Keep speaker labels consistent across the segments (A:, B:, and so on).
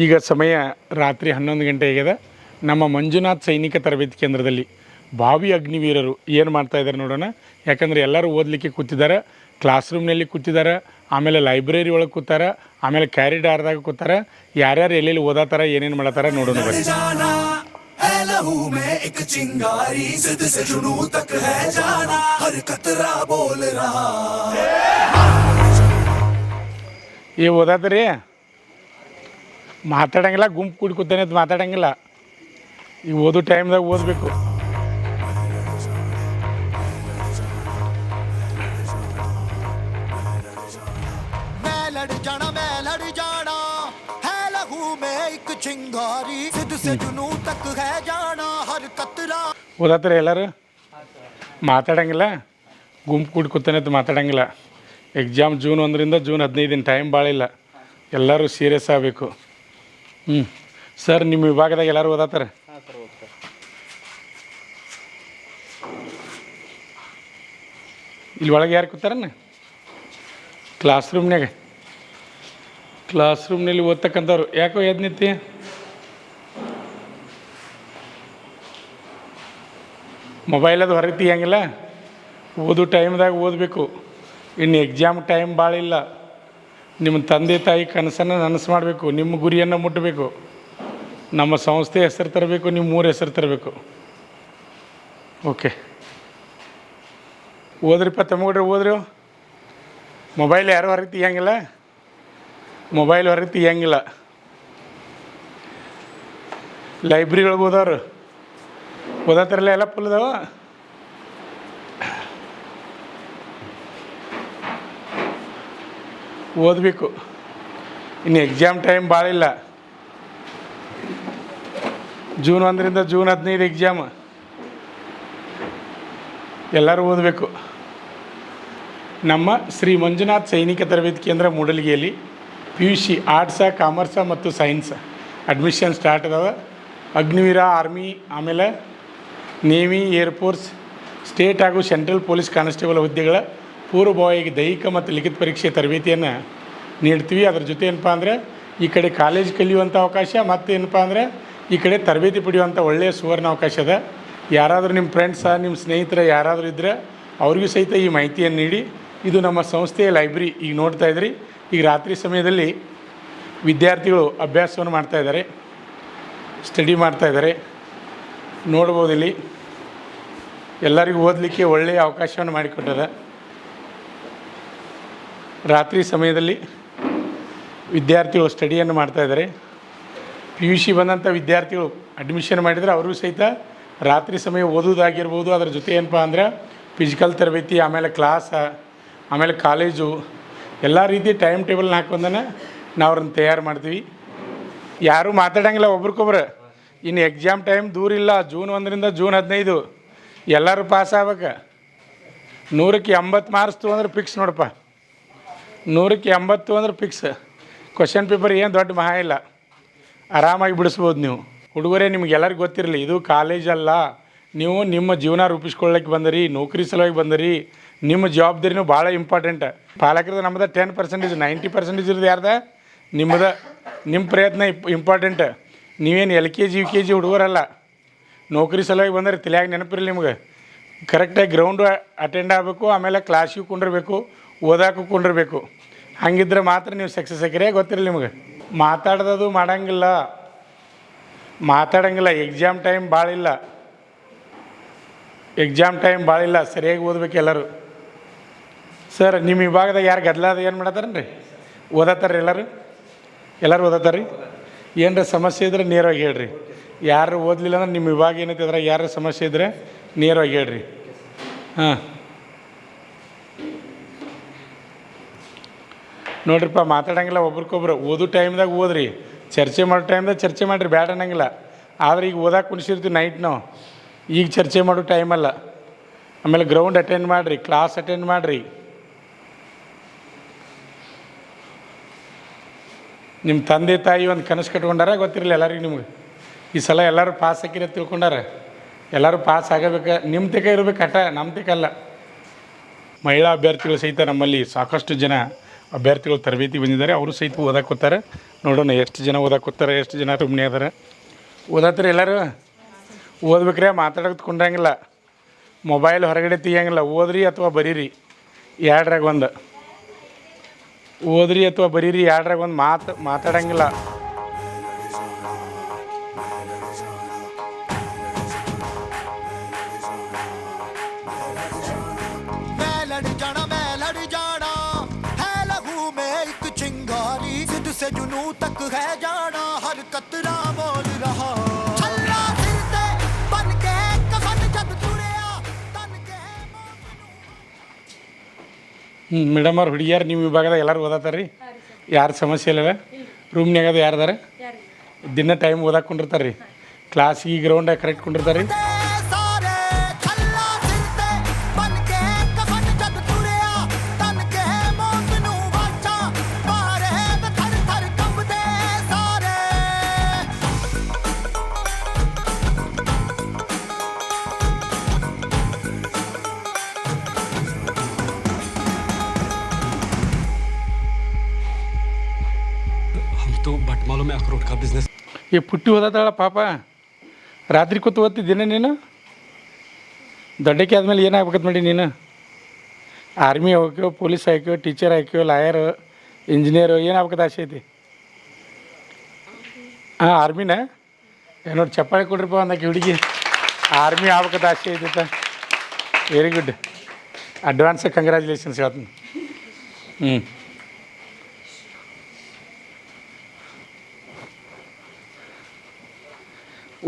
A: ಈಗ ಸಮಯ ರಾತ್ರಿ 11 ಗಂಟೆ ಆಗಿದೆ. ನಮ್ಮ ಮಂಜುನಾಥ್ ಸೈನಿಕ ತರಬೇತಿ ಕೇಂದ್ರದಲ್ಲಿ ಭಾವಿ ಅಗ್ನಿವೀರರು ಏನು ಮಾಡ್ತಾಯಿದ್ದಾರೆ ನೋಡೋಣ. ಯಾಕಂದರೆ ಎಲ್ಲರೂ ಓದಲಿಕ್ಕೆ ಕೂತಿದ್ದಾರೆ, ಕ್ಲಾಸ್ ರೂಮ್ನಲ್ಲಿ ಕೂತಿದ್ದಾರೆ, ಆಮೇಲೆ ಲೈಬ್ರರಿ ಒಳಗೆ ಕೂತಾರೆ, ಆಮೇಲೆ ಕ್ಯಾರಿಡಾರ್ದಾಗ ಕೂತಾರೆ. ಯಾರ್ಯಾರು ಎಲ್ಲೆಲ್ಲಿ ಓದಾತಾರ ಏನೇನು ಮಾಡತ್ತಾರ ನೋಡೋಣ ಬನ್ನಿ. ಏ ಓದಾದ್ರಿ, ಮಾತಾಡಂಗಿಲ್ಲ, ಗುಂಪು ಕೂಡಿ ಕೂತಾನೆ ಅಂತ ಮಾತಾಡಂಗಿಲ್ಲ. ಈಗ ಓದೋ ಟೈಮ್ದಾಗ ಓದಬೇಕು. ಓದಾತ್ರಿ ಎಲ್ಲರೂ, ಮಾತಾಡಂಗಿಲ್ಲ, ಗುಂಪು ಕೂಡಿ ಕೂತಾನೆ ಅಂತ ಮಾತಾಡಂಗಿಲ್ಲ. ಎಕ್ಸಾಮ್ ಜೂನ್ 1ರಿಂದ ಜೂನ್ 15 ಟೈಮ್ ಭಾಳ ಇಲ್ಲ. ಎಲ್ಲರೂ ಸೀರಿಯಸ್ ಆಗಬೇಕು. ಸರ್, ನಿಮ್ಮ ವಿಭಾಗದಾಗ ಎಲ್ಲರೂ ಓದಾತಾರೆ? ಇಲ್ಲಿ ಒಳಗೆ ಯಾರು ಕೂತಾರನ್ನ? ಕ್ಲಾಸ್ ರೂಮ್ನಲ್ಲಿ ಓದ್ತಕ್ಕಂಥವ್ರು. ಯಾಕೋ ಎದ್ದು ನಿಂತಿ? ಮೊಬೈಲ್ ಅದು ಹೊರಗೆ ತೆಗಿಯಂಗಿಲ್ಲ. ಓದೋ ಟೈಮ್ದಾಗ ಓದಬೇಕು. ಇನ್ನು ಎಕ್ಸಾಮ್ ಟೈಮ್ ಭಾಳ ಇಲ್ಲ. ನಿಮ್ಮ ತಂದೆ ತಾಯಿ ಕನಸನ್ನು ನನಸು ಮಾಡಬೇಕು, ನಿಮ್ಮ ಗುರಿಯನ್ನು ಮುಟ್ಟಬೇಕು, ನಮ್ಮ ಸಂಸ್ಥೆ ಹೆಸರು ತರಬೇಕು, ನಿಮ್ಮ ಊರ ಹೆಸರು ತರಬೇಕು. ಓಕೆ, ಓದ್ರಿಪ್ಪ ತಮ್ಮಗಡ್ರಿ, ಓದ್ರಿ. ಮೊಬೈಲ್ ಯಾರು ಹೊರಗೆ ತೆಗಿಯಂಗಿಲ್ಲ, ಮೊಬೈಲ್ ಹೊರಗೆ ತೆಗಿಯಂಗಿಲ್ಲ. ಲೈಬ್ರರಿ ಒಳಗೆ ಓದೋರು ಓದತ್ತಾರಲ್ಲ, ಎಲ್ಲ ಫುಲ್ ಅದಾವ. ಓದಬೇಕು. ಇನ್ನು ಎಕ್ಸಾಮ್ ಟೈಮ್ ಭಾಳ ಇಲ್ಲ. ಜೂನ್ 1ರಿಂದ ಜೂನ್ 15 ಎಕ್ಸಾಮ್. ಎಲ್ಲರೂ ಓದಬೇಕು. ನಮ್ಮ ಶ್ರೀ ಮಂಜುನಾಥ್ ಸೈನಿಕ ತರಬೇತಿ ಕೇಂದ್ರ ಮೂಡಲಗಿಯಲ್ಲಿ PUC ಆರ್ಟ್ಸ, ಕಾಮರ್ಸ ಮತ್ತು ಸೈನ್ಸ್ ಅಡ್ಮಿಷನ್ ಸ್ಟಾರ್ಟ್ ಅದಾವ. ಅಗ್ನಿವೀರ, ಆರ್ಮಿ, ಆಮೇಲೆ ನೇವಿ, ಏರ್ಫೋರ್ಸ್, ಸ್ಟೇಟ್ ಹಾಗೂ ಸೆಂಟ್ರಲ್ ಪೊಲೀಸ್ ಕಾನ್ಸ್ಟೇಬಲ್ ಹುದ್ದೆಗಳ ಪೂರ್ವಭಾವಿಯಾಗಿ ದೈಹಿಕ ಮತ್ತು ಲಿಖಿತ ಪರೀಕ್ಷೆ ತರಬೇತಿಯನ್ನು ನೀಡ್ತೀವಿ. ಅದ್ರ ಜೊತೆ ಏನಪ್ಪ ಅಂದರೆ ಈ ಕಡೆ ಕಾಲೇಜ್ ಕಲಿಯುವಂಥ ಅವಕಾಶ, ಮತ್ತು ಏನಪ್ಪ ಅಂದರೆ ಈ ಕಡೆ ತರಬೇತಿ ಪಡೆಯುವಂಥ ಒಳ್ಳೆಯ ಸುವರ್ಣ ಅವಕಾಶ ಅದ. ಯಾರಾದರೂ ನಿಮ್ಮ ಫ್ರೆಂಡ್ಸ, ನಿಮ್ಮ ಸ್ನೇಹಿತರ ಯಾರಾದರೂ ಇದ್ದರೆ ಅವ್ರಿಗೂ ಸಹಿತ ಈ ಮಾಹಿತಿಯನ್ನು ನೀಡಿ. ಇದು ನಮ್ಮ ಸಂಸ್ಥೆಯ ಲೈಬ್ರರಿ. ಈಗ ನೋಡ್ತಾ ಇದ್ರಿ, ಈಗ ರಾತ್ರಿ ಸಮಯದಲ್ಲಿ ವಿದ್ಯಾರ್ಥಿಗಳು ಅಭ್ಯಾಸವನ್ನು ಮಾಡ್ತಾಯಿದ್ದಾರೆ, ಸ್ಟಡಿ ಮಾಡ್ತಾಯಿದ್ದಾರೆ. ನೋಡ್ಬೋದು ಇಲ್ಲಿ ಎಲ್ಲರಿಗೂ ಓದಲಿಕ್ಕೆ ಒಳ್ಳೆಯ ಅವಕಾಶವನ್ನು ಮಾಡಿಕೊಟ್ಟದ. ರಾತ್ರಿ ಸಮಯದಲ್ಲಿ ವಿದ್ಯಾರ್ಥಿಗಳು ಸ್ಟಡಿಯನ್ನು ಮಾಡ್ತಾಯಿದ್ದಾರೆ. PUC ಬಂದಂಥ ವಿದ್ಯಾರ್ಥಿಗಳು ಅಡ್ಮಿಷನ್ ಮಾಡಿದರೆ ಅವ್ರಿಗೂ ಸಹಿತ ರಾತ್ರಿ ಸಮಯ ಓದೋದಾಗಿರ್ಬೋದು. ಅದ್ರ ಜೊತೆ ಏನಪ್ಪ ಅಂದ್ರೆ ಫಿಸಿಕಲ್ ತರಬೇತಿ, ಆಮೇಲೆ ಕ್ಲಾಸ, ಆಮೇಲೆ ಕಾಲೇಜು, ಎಲ್ಲ ರೀತಿ ಟೈಮ್ ಟೇಬಲ್ನ ಹಾಕೊಂಡನ ನಾವು ಅವ್ರನ್ನ ತಯಾರು ಮಾಡ್ತೀವಿ. ಯಾರೂ ಮಾತಾಡೋಂಗಿಲ್ಲ ಒಬ್ರಿಗೊಬ್ರು. ಇನ್ನು ಎಕ್ಸಾಮ್ ಟೈಮ್ ದೂರ ಇಲ್ಲ. ಜೂನ್ 1ರಿಂದ ಜೂನ್ 15 ಎಲ್ಲರೂ ಪಾಸ್ ಆಗ್ಬೇಕು. 100ಕ್ಕೆ 80 ಮಾರ್ಕ್ಸ್ ತೊಗೊಂಡ್ರೆ ಫಿಕ್ಸ್ ನೋಡಪ್ಪ. 100ಕ್ಕೆ 80 ಅಂದ್ರೆ ಫಿಕ್ಸ್. ಕ್ವಶನ್ ಪೇಪರ್ ಏನು ದೊಡ್ಡ ಮಹಾ ಇಲ್ಲ, ಆರಾಮಾಗಿ ಬಿಡಿಸ್ಬೋದು ನೀವು. ಹುಡುಗರೇ, ನಿಮ್ಗೆ ಎಲ್ಲರಿಗೂ ಗೊತ್ತಿರಲಿ, ಇದು ಕಾಲೇಜ್ ಅಲ್ಲ. ನೀವು ನಿಮ್ಮ ಜೀವನ ರೂಪಿಸ್ಕೊಳ್ಳೋಕ್ಕೆ ಬಂದಿರಿ, ನೌಕರಿ ಸಲುವಾಗಿ ಬಂದಿರಿ. ನಿಮ್ಮ ಜವಾಬ್ದಾರಿನೂ ಭಾಳ ಇಂಪಾರ್ಟೆಂಟ್. ಪಾಲಕರದ ನಮ್ಮದು 10%, 90% ಇರೋದು ಯಾರ್ದ? ನಿಮ್ಮದು. ನಿಮ್ಮ ಪ್ರಯತ್ನ ಇಂಪಾರ್ಟೆಂಟ್. ನೀವೇನು LKG UKG ಹುಡುಗರಲ್ಲ. ನೌಕರಿ ಸಲುವಾಗಿ ಬಂದರೆ ತಲೆಯಾಗಿ ನೆನಪಿರಲಿ ನಿಮ್ಗೆ. ಕರೆಕ್ಟಾಗಿ ಗ್ರೌಂಡು ಅಟೆಂಡ್ ಆಗಬೇಕು, ಆಮೇಲೆ ಕ್ಲಾಸಿಗೆ ಕುಂಡಿರ್ಬೇಕು, ಓದಾಕು ಕುಂಡಿರ್ಬೇಕು. ಹಂಗಿದ್ರೆ ಮಾತ್ರ ನೀವು ಸಕ್ಸಸ್ ಆಗಿರೇ. ಗೊತ್ತಿರಲಿ ನಿಮ್ಗೆ. ಮಾತಾಡ್ದದು ಮಾತಾಡಂಗಿಲ್ಲ. ಎಕ್ಸಾಮ್ ಟೈಮ್ ಭಾಳ ಇಲ್ಲ. ಸರಿಯಾಗಿ ಓದ್ಬೇಕು ಎಲ್ಲರೂ. ಸರ್, ನಿಮ್ಮ ವಿಭಾಗದಾಗ ಯಾರು ಗದ್ದಲಾದ ಏನು ಮಾಡತ್ತಾರನ್ರಿ? ಓದತ್ತಾರ್ರಿ ಎಲ್ಲರೂ ಓದತ್ತಾರ ರೀ. ಏನರ ಸಮಸ್ಯೆ ಇದ್ರೆ ನೇರವಾಗಿ ಹೇಳ್ರಿ. ಯಾರು ಓದಲಿಲ್ಲ ಅಂದ್ರೆ ನಿಮ್ಮ ವಿಭಾಗ ಏನೈತೆ ಅದ್ರಾಗ ಯಾರು ಸಮಸ್ಯೆ ಇದ್ದರೆ ನೇರವಾಗಿ ಹೇಳ್ರಿ. ಹಾಂ, ನೋಡ್ರಿಪ್ಪ, ಮಾತಾಡಂಗಿಲ್ಲ ಒಬ್ರಿಗೊಬ್ರು. ಓದೋ ಟೈಮ್ದಾಗ ಓದ್ರಿ, ಚರ್ಚೆ ಮಾಡೋ ಟೈಮ್ದಾಗ ಚರ್ಚೆ ಮಾಡಿರಿ, ಬ್ಯಾಡ ಅನ್ನಂಗಿಲ್ಲ. ಆದರೆ ಈಗ ಓದಾಕೆ ಕುಣಿಸಿರ್ತೀವಿ ನೈಟ್ ನಾವು. ಈಗ ಚರ್ಚೆ ಮಾಡೋ ಟೈಮಲ್ಲ. ಆಮೇಲೆ ಗ್ರೌಂಡ್ ಅಟೆಂಡ್ ಮಾಡಿರಿ, ಕ್ಲಾಸ್ ಅಟೆಂಡ್ ಮಾಡಿರಿ. ನಿಮ್ಮ ತಂದೆ ತಾಯಿ ಒಂದು ಕನಸು ಕಟ್ಕೊಂಡಾರ, ಗೊತ್ತಿರಲಿ ಎಲ್ಲರಿಗೂ ನಿಮ್ಗೆ. ಈ ಸಲ ಎಲ್ಲರೂ ಪಾಸ್ ಹಾಕಿರ ತಿಳ್ಕೊಂಡಾರ. ಎಲ್ಲರೂ ಪಾಸ್ ಆಗಬೇಕು. ನಿಮ್ಮ ತೆಕ ಇರಬೇಕು, ನಮ್ಮ ತೆಕಲ್ಲ. ಮಹಿಳಾ ಅಭ್ಯರ್ಥಿಗಳು ಸಹಿತ ನಮ್ಮಲ್ಲಿ ಸಾಕಷ್ಟು ಜನ ಅಭ್ಯರ್ಥಿಗಳು ತರಬೇತಿ ಬಂದಿದ್ದಾರೆ. ಅವರು ಸಹಿತ ಓದಾಕೋತಾರೆ. ನೋಡೋಣ ಎಷ್ಟು ಜನ ಓದಾಕೋತಾರೆ, ಎಷ್ಟು ಜನ ರೂಮ್ನೇ ಅದಾರ. ಓದಾತ್ರಿ ಎಲ್ಲರೂ? ಓದ್ಬೇಕ್ರೆ ಮಾತಾಡೋದು ಕೊಂಡ್ರಂಗಿಲ್ಲ, ಮೊಬೈಲ್ ಹೊರಗಡೆ ತೆಗಿಯಂಗಿಲ್ಲ. ಓದ್ರಿ ಅಥವಾ ಬರೀರಿ, ಎರಡ್ರಾಗ ಒಂದು. ಓದ್ರಿ ಅಥವಾ ಬರೀರಿ, ಎರಡ್ರಾಗ ಒಂದು. ಮಾತಾಡಂಗಿಲ್ಲ. ಮೇಡಮ್ ಅವ್ರು ಹುಡುಗಿಯಾರು ನಿಮ್ಮ ವಿಭಾಗದಾಗ ಎಲ್ಲರೂ ಓದತ್ತಾರ ರೀ? ಯಾರು ಸಮಸ್ಯೆ ಇಲ್ಲವ? ರೂಮ್ನಾಗ ಅದು ಯಾರ್ದಾರ? ದಿನ ಟೈಮ್ ಓದಾಕೊಂಡಿರ್ತಾರೆ ರೀ. ಕ್ಲಾಸಿಗೆ ಗ್ರೌಂಡಾಗ ಕರೆಕ್ಟ್ ಕೊಂಡಿರ್ತಾರೆ ರೀ. ಈ ಪುಟ್ಟಿ ಓದತ್ತಾಳ ಪಾಪ. ರಾತ್ರಿ ಕೂತು ಓದ್ತಿದ್ದೀನ ನೀನು? ದೊಡ್ಡಕ್ಕೆ ಆದಮೇಲೆ ಏನಾಗ್ಬೇಕಂತ ಮಾಡಿ ನೀನು? ಆರ್ಮಿ ಹೋಗ್ಯೋ, ಪೊಲೀಸ್ ಹಾಕ್ಯೋ, ಟೀಚರ್ ಹಾಕ್ಯೋ, ಲಾಯರು, ಇಂಜಿನಿಯರು, ಏನಾಗ್ಬೇಕಂತ ಆಸೆ ಐತಿ? ಹಾಂ, ಆರ್ಮಿನ? ನೋಡಿ ಚಪ್ಪಾಳೆ ಕೊಡ್ರಿಪ್ಪ ಅಂದಕ್ಕೆ ಹುಡುಗಿ. ಆರ್ಮಿ ಆಗ್ಬೇಕಂತ ಆಸೆ ಐತಿತ್ತ. Very good. ಅಡ್ವಾನ್ಸ್ ಕಂಗ್ರ್ಯಾಚುಲೇಷನ್ಸ್ ಹೇಳ್ತೀನಿ.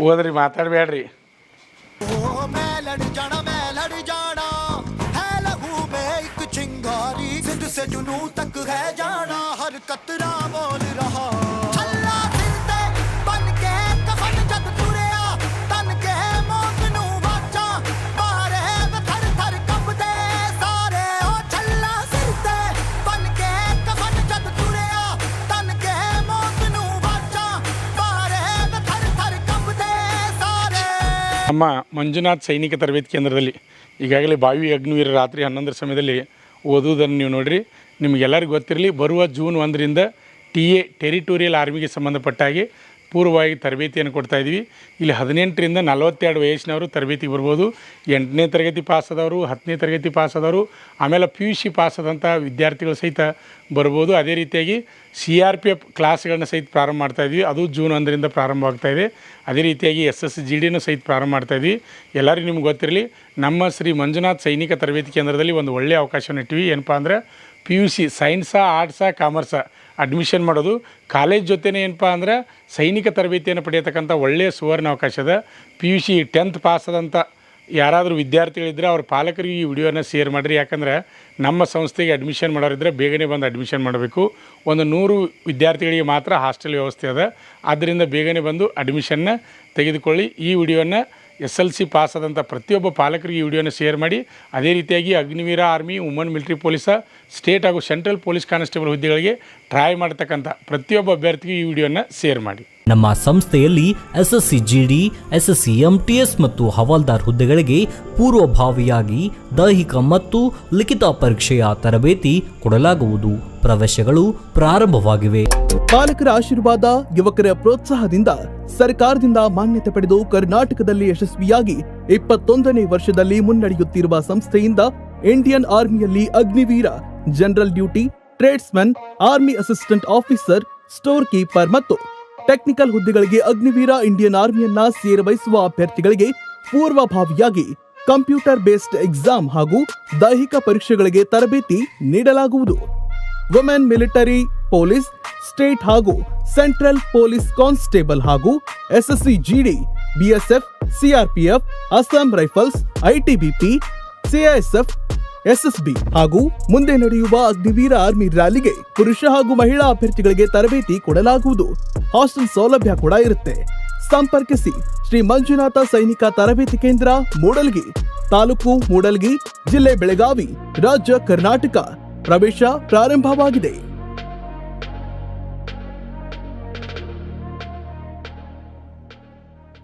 A: ಓದ್ರಿ, ಮಾತಾಡಬೇಡ್ರಿ. ನಮ್ಮ ಮಂಜುನಾಥ್ ಸೈನಿಕ ತರಬೇತಿ ಕೇಂದ್ರದಲ್ಲಿ ಈಗಾಗಲೇ ಬಾವಿ ಅಗ್ನಿವೀರ ರಾತ್ರಿ 11ರ ಸಮಯದಲ್ಲಿ ಓದುವುದನ್ನು ನೀವು ನೋಡಿರಿ. ನಿಮಗೆಲ್ಲರಿಗೂ ಗೊತ್ತಿರಲಿ, ಬರುವ ಜೂನ್ 1ರಿಂದ TA ಟೆರಿಟೋರಿಯಲ್ ಆರ್ಮಿಗೆ ಸಂಬಂಧಪಟ್ಟ ಹಾಗೆ ಪೂರ್ವವಾಗಿ ತರಬೇತಿಯನ್ನು ಕೊಡ್ತಾಯಿದ್ವಿ. ಇಲ್ಲಿ 18ರಿಂದ 42 ವಯಸ್ಸಿನವರು ತರಬೇತಿಗೆ ಬರ್ಬೋದು. 8ನೇ ತರಗತಿ ಪಾಸಾದವರು, 10ನೇ ತರಗತಿ ಪಾಸಾದವರು, ಆಮೇಲೆ PUC ಪಾಸಾದಂಥ ವಿದ್ಯಾರ್ಥಿಗಳು ಸಹಿತ ಬರ್ಬೋದು. ಅದೇ ರೀತಿಯಾಗಿ CRPF ಕ್ಲಾಸ್ಗಳನ್ನ ಸಹಿತ ಪ್ರಾರಂಭ ಮಾಡ್ತಾಯಿದ್ವಿ. ಅದು ಜೂನ್ 1ರಿಂದ ಪ್ರಾರಂಭವಾಗ್ತಾಯಿದೆ. ಅದೇ ರೀತಿಯಾಗಿ SSGDನೂ ಸಹಿತ ಪ್ರಾರಂಭ ಮಾಡ್ತಾಯಿದ್ವಿ. ಎಲ್ಲರಿಗೂ ನಿಮ್ಗೆ ಗೊತ್ತಿರಲಿ, ನಮ್ಮ ಶ್ರೀ ಮಂಜುನಾಥ್ ಸೈನಿಕ ತರಬೇತಿ ಕೇಂದ್ರದಲ್ಲಿ ಒಂದು ಒಳ್ಳೆಯ ಅವಕಾಶವನ್ನು ಇಟ್ಟಿವಿ. ಏನಪ್ಪ ಅಂದರೆ PUC ಸೈನ್ಸಾ, ಆರ್ಟ್ಸಾ, ಕಾಮರ್ಸಾ ಅಡ್ಮಿಷನ್ ಮಾಡೋದು. ಕಾಲೇಜ್ ಜೊತೆನೇ ಏನಪ್ಪ ಅಂದ್ರೆ ಸೈನಿಕ ತರಬೇತಿಯನ್ನು ಪಡೆಯತಕ್ಕಂಥ ಒಳ್ಳೆಯ ಸುವರ್ಣ ಅವಕಾಶ ಅದ. PUC 10th ಪಾಸ್ ಆದಂಥ ಯಾರಾದರೂ ವಿದ್ಯಾರ್ಥಿಗಳಿದ್ದರೆ ಅವ್ರ ಪಾಲಕರಿಗೆ ಈ ವಿಡಿಯೋನ ಶೇರ್ ಮಾಡಿರಿ. ಯಾಕಂದರೆ ನಮ್ಮ ಸಂಸ್ಥೆಗೆ ಅಡ್ಮಿಷನ್ ಮಾಡೋರಿದ್ದರೆ ಬೇಗನೆ ಬಂದು ಅಡ್ಮಿಷನ್ ಮಾಡಬೇಕು. ಒಂದು 100 ವಿದ್ಯಾರ್ಥಿಗಳಿಗೆ ಮಾತ್ರ ಹಾಸ್ಟೆಲ್ ವ್ಯವಸ್ಥೆ ಅದ. ಆದ್ದರಿಂದ ಬೇಗನೆ ಬಂದು ಅಡ್ಮಿಷನ್ನ ತೆಗೆದುಕೊಳ್ಳಿ. ಈ ವಿಡಿಯೋನ SLC ಪಾಸ್ ಆದಂಥ ಪ್ರತಿಯೊಬ್ಬ ಪಾಲಕರಿಗೆ ಈ ವಿಡಿಯೋನ ಶೇರ್ ಮಾಡಿ. ಅದೇ ರೀತಿಯಾಗಿ ಅಗ್ನಿವೀರ ಆರ್ಮಿ, ವುಮನ್ ಮಿಲಿಟರಿ ಪೊಲೀಸ, ಸ್ಟೇಟ್ ಹಾಗೂ ಸೆಂಟ್ರಲ್ ಪೊಲೀಸ್ ಕಾನ್ಸ್ಟೇಬಲ್ ಹುದ್ದೆಗಳಿಗೆ ಟ್ರೈ ಮಾಡ್ತಕ್ಕಂಥ ಪ್ರತಿಯೊಬ್ಬ ಅಭ್ಯರ್ಥಿಗೆ ಈ ವಿಡಿಯೋನ ಶೇರ್ ಮಾಡಿ.
B: ನಮ್ಮ ಸಂಸ್ಥೆಯಲ್ಲಿ SSC GD, SSC MTS ಮತ್ತು ಹವಾಲ್ದಾರ್ ಹುದ್ದೆಗಳಿಗೆ ಪೂರ್ವಭಾವಿಯಾಗಿ ದೈಹಿಕ ಮತ್ತು ಲಿಖಿತ ಪರೀಕ್ಷೆಯ ತರಬೇತಿ ಕೊಡಲಾಗುವುದು. ಪ್ರವೇಶಗಳು ಪ್ರಾರಂಭವಾಗಿವೆ.
C: ಪಾಲಕರ ಆಶೀರ್ವಾದ, ಯುವಕರ ಪ್ರೋತ್ಸಾಹದಿಂದ ಸರ್ಕಾರದಿಂದ ಮಾನ್ಯತೆ ಪಡೆದು ಕರ್ನಾಟಕದಲ್ಲಿ ಯಶಸ್ವಿಯಾಗಿ 21ನೇ ವರ್ಷದಲ್ಲಿ ಮುನ್ನಡೆಯುತ್ತಿರುವ ಸಂಸ್ಥೆಯಿಂದ ಇಂಡಿಯನ್ ಆರ್ಮಿಯಲ್ಲಿ Agniveer, general duty, tradesman, army assistant officer, store keeper ಮತ್ತು ಟೆಕ್ನಿಕಲ್ ಹುದ್ದೆಗಳಿಗೆ ಅಗ್ನಿವೀರ ಇಂಡಿಯನ್ ಆರ್ಮಿಯನ್ನ ಸೇರಬಯಸುವ ಅಭ್ಯರ್ಥಿಗಳಿಗೆ ಪೂರ್ವಭಾವಿಯಾಗಿ ಕಂಪ್ಯೂಟರ್ ಬೇಸ್ಡ್ ಎಕ್ಸಾಮ್ ಹಾಗೂ ದೈಹಿಕ ಪರೀಕ್ಷೆಗಳಿಗೆ ತರಬೇತಿ ನೀಡಲಾಗುವುದು. ವುಮೆನ್ ಮಿಲಿಟರಿ, ಪೊಲೀಸ್, ಸ್ಟೇಟ್ ಹಾಗೂ ಸೆಂಟ್ರಲ್ ಪೊಲೀಸ್ ಕಾನ್ಸ್ಟೇಬಲ್ ಹಾಗೂ SSC GD, BSF, CRPF, Assam rifles, ITBP, CISF, SSB ಹಾಗೂ ಮುಂದೆ ನಡೆಯುವ ಅಗ್ನಿವೀರ ಆರ್ಮಿ ರ್ಯಾಲಿಗೆ ಪುರುಷ ಹಾಗೂ ಮಹಿಳಾ ಅಭ್ಯರ್ಥಿಗಳಿಗೆ ತರಬೇತಿ ಕೊಡಲಾಗುವುದು. ಹಾಸ್ಟೆಲ್ ಸೌಲಭ್ಯ ಕೂಡ ಇರುತ್ತೆ. ಸಂಪರ್ಕಿಸಿ ಶ್ರೀ ಮಂಜುನಾಥ ಸೈನಿಕ ತರಬೇತಿ ಕೇಂದ್ರ, ಮೂಡಲ್ಗಿ, ತಾಲೂಕು ಮೂಡಲ್ಗಿ, ಜಿಲ್ಲೆ ಬೆಳಗಾವಿ, ರಾಜ್ಯ ಕರ್ನಾಟಕ. ಪ್ರವೇಶ ಪ್ರಾರಂಭವಾಗಿದೆ.